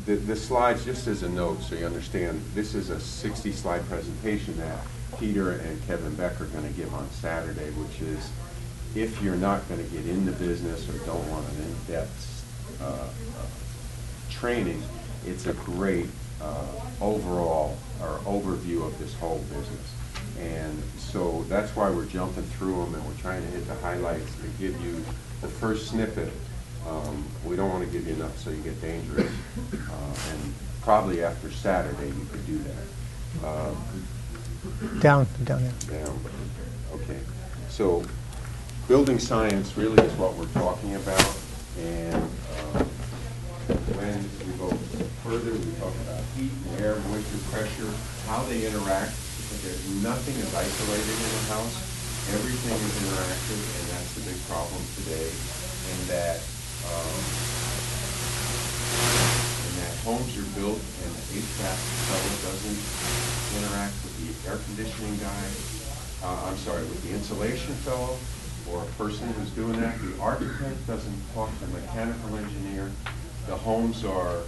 the slides, just as a note so you understand, this is a 60-slide presentation that Peter and Kevin Beck are going to give on Saturday, which is, if you're not going to get in the business or don't want an in-depth training, it's a great overall or overview of this whole business. And so that's why we're jumping through them, and we're trying to hit the highlights to give you the first snippet. We don't want to give you enough so you get dangerous. And probably after Saturday you could do that. Down. Okay. So building science really is what we're talking about. And when we go further, we talk about heat and air, moisture, pressure, how they interact. Because nothing is isolated in a house. Everything is interactive, and that's the big problem today. And that homes are built and the HVAC fellow doesn't interact with the air conditioning guy. With the insulation fellow or a person who's doing that. The architect doesn't talk to the mechanical engineer. The homes are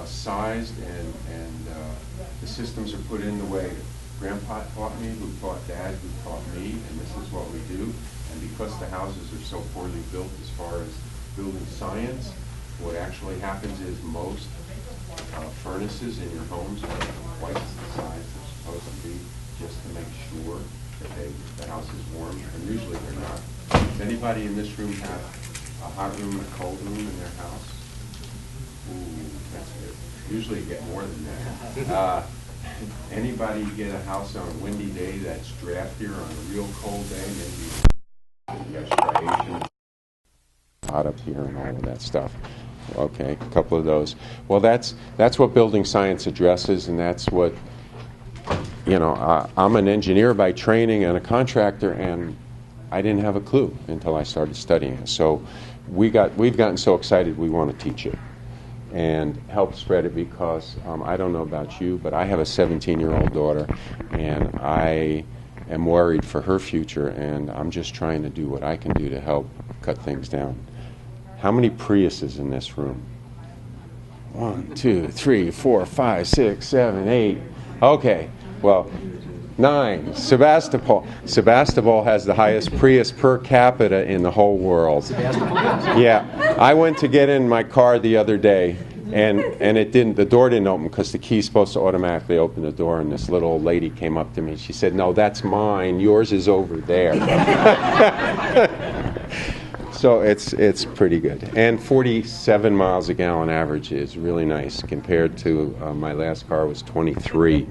sized and the systems are put in the way Grandpa taught me, who taught Dad, who taught me, and this is what we do. And because the houses are so poorly built as far as building science, what actually happens is most furnaces in your homes are twice the size they're supposed to be, just to make sure that the house is warm, and usually they're not. Does anybody in this room have a hot room and a cold room in their house? Ooh, that's good. Usually you get more than that. Anybody get a house on a windy day that's draftier on a real cold day? Maybe you got striation hot up here and all of that stuff. Okay, a couple of those. Well, that's what building science addresses, and that's what, I'm an engineer by training and a contractor, and I didn't have a clue until I started studying it. So we've gotten so excited we want to teach it and help spread it, because I don't know about you, but I have a 17-year-old daughter, and I am worried for her future, and I'm just trying to do what I can do to help cut things down. How many Priuses in this room? 1, 2, 3, 4, 5, 6, 7, 8. Okay, well, 9. Sebastopol has the highest Prius per capita in the whole world. Yeah, I went to get in my car the other day, and the door didn't open because the key's supposed to automatically open the door, and this little old lady came up to me. She said, "No, that's mine. Yours is over there." So it's pretty good. And 47 miles a gallon average is really nice compared to my last car was 23.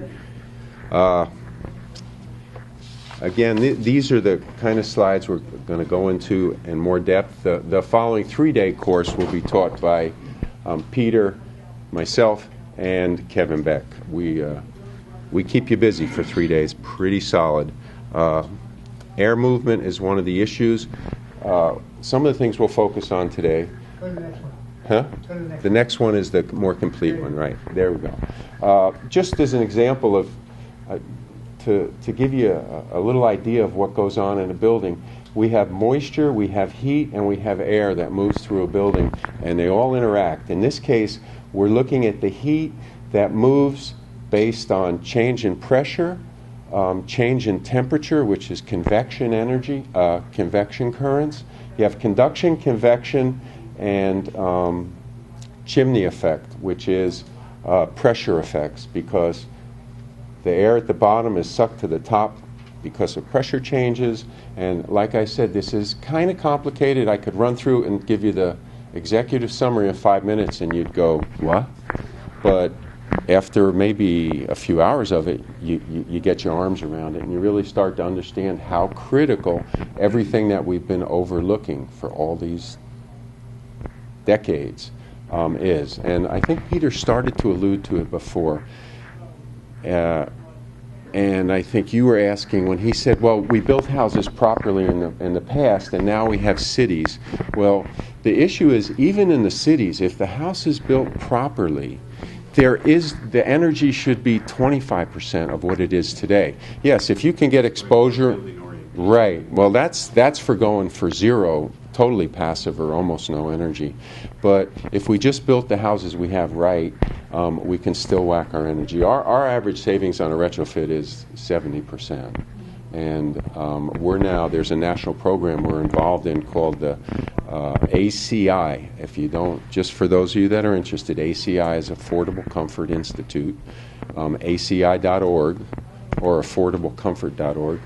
Again, these are the kind of slides we're going to go into in more depth. The following 3-day course will be taught by Peter, myself, and Kevin Beck. We keep you busy for 3 days, pretty solid. Air movement is one of the issues. Some of the things we'll focus on today. Go to the next one. Huh? Go to the next The next one is the more complete one, right? There we go. Just as an example of, to give you a little idea of what goes on in a building, we have moisture, we have heat, and we have air that moves through a building, and they all interact. In this case, we're looking at the heat that moves based on change in pressure, change in temperature, which is convection energy, convection currents. You have conduction, convection, and chimney effect, which is pressure effects, because the air at the bottom is sucked to the top because of pressure changes. And like I said, this is kind of complicated. I could run through and give you the executive summary in 5 minutes, and you'd go, what? But after maybe a few hours of it, you get your arms around it, and you really start to understand how critical everything that we've been overlooking for all these decades is. And I think Peter started to allude to it before. And I think you were asking when he said, well, we built houses properly in the past, and now we have cities. Well, the issue is, even in the cities, if the house is built properly, the energy should be 25% of what it is today. Yes, if you can get exposure, right. Well, that's for going for zero totally passive or almost no energy. But if we just built the houses we have right, we can still whack our energy. Our average savings on a retrofit is 70%. And there's a national program we're involved in called the ACI. If you don't, just for those of you that are interested, ACI is Affordable Comfort Institute, ACI.org or affordablecomfort.org.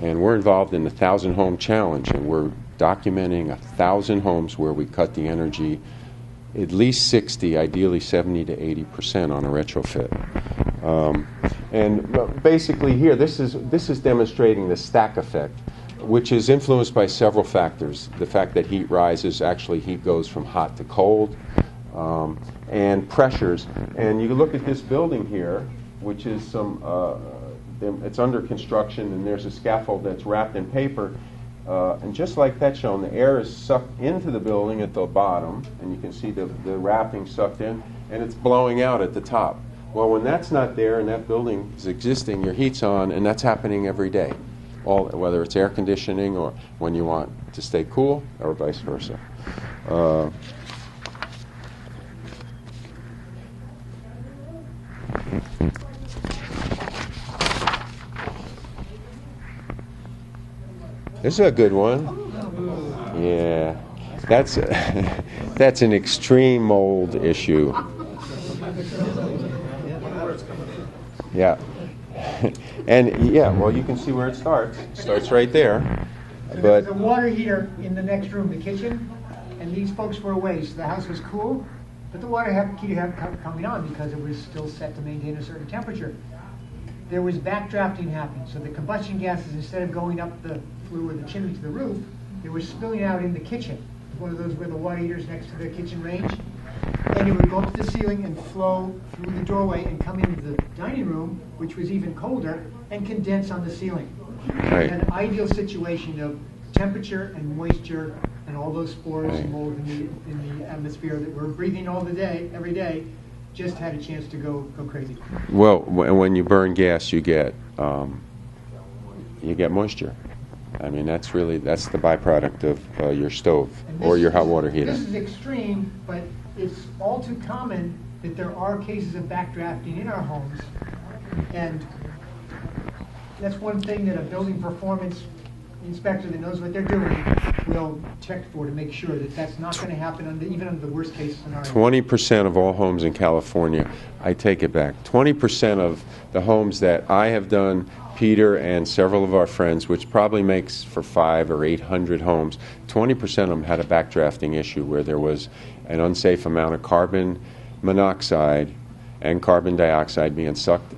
And we're involved in the 1,000 Home Challenge, and we're documenting 1,000 homes where we cut the energy at least 60, ideally 70 to 80% on a retrofit. And basically here, this is demonstrating the stack effect, which is influenced by several factors. The fact that heat rises, actually heat goes from hot to cold, and pressures. And you look at this building here, which is it's under construction, and there's a scaffold that's wrapped in paper. And just like that shown, the air is sucked into the building at the bottom, and you can see the wrapping sucked in, and it's blowing out at the top. Well, when that's not there and that building is existing, your heat's on, and that's happening every day, whether it's air conditioning or when you want to stay cool, or vice versa. This is a good one. Yeah, that's an extreme mold issue. Yeah, and yeah, well, you can see where it starts. It starts right there. So there's a water heater in the next room, the kitchen, and these folks were away, so the house was cool, but the water heater kept coming on because it was still set to maintain a certain temperature. There was backdrafting happening, so the combustion gases, instead of going up the flue or the chimney to the roof, they were spilling out in the kitchen. One of those where the water heater's next to the kitchen range. And it would go up to the ceiling and flow through the doorway and come into the dining room, which was even colder, and condense on the ceiling. Right. An ideal situation of temperature and moisture and all those spores and mold in the atmosphere that we're breathing every day, just had a chance to go crazy. Well, when you burn gas, you get moisture. I mean, that's the byproduct of your stove or your hot water heater. This is extreme, but it's all too common that there are cases of backdrafting in our homes, and that's one thing that a building performance inspector that knows what they're doing will check for to make sure that that's not going to happen even under the worst case scenario. 20% of all homes in California, I take it back, 20% of the homes that I have done, Peter and several of our friends, which probably makes for 500 or 800 homes, 20% of them had a backdrafting issue where there was an unsafe amount of carbon monoxide and carbon dioxide being sucked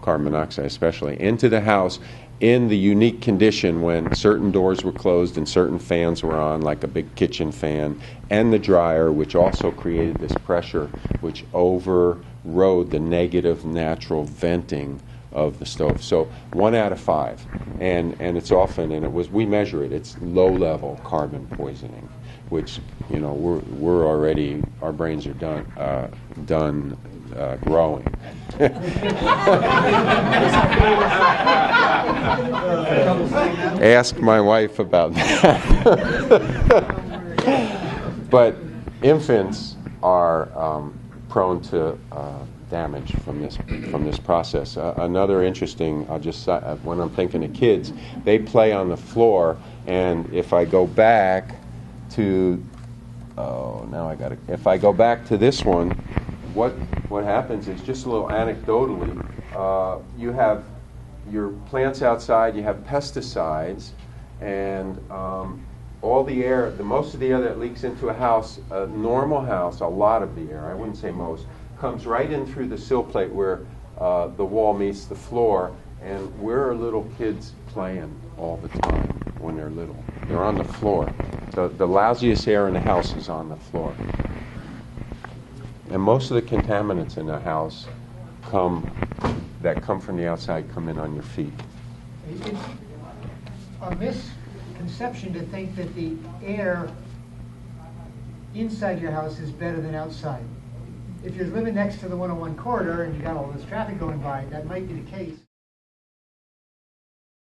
carbon monoxide especially, into the house in the unique condition when certain doors were closed and certain fans were on, like a big kitchen fan, and the dryer, which also created this pressure, which overrode the negative natural venting of the stove. So 1 out of 5, and it's often, and we measure it, it's low-level carbon poisoning, which, we're already, our brains are done growing. Ask my wife about that. But infants are prone to damage from this process. Another interesting, when I'm thinking of kids, they play on the floor, and if I go back to, if I go back to this one, what happens is, just a little anecdotally, you have your plants outside, you have pesticides, and all the air, most of the air that leaks into a house, a normal house, a lot of the air, I wouldn't say most, comes right in through the sill plate where the wall meets the floor, and where are little kids playing all the time when they're little? They're on the floor. The lousiest air in the house is on the floor. And most of the contaminants in the house that come from the outside come in on your feet. It's a misconception to think that the air inside your house is better than outside. If you're living next to the 101 corridor and you got all this traffic going by, that might be the case.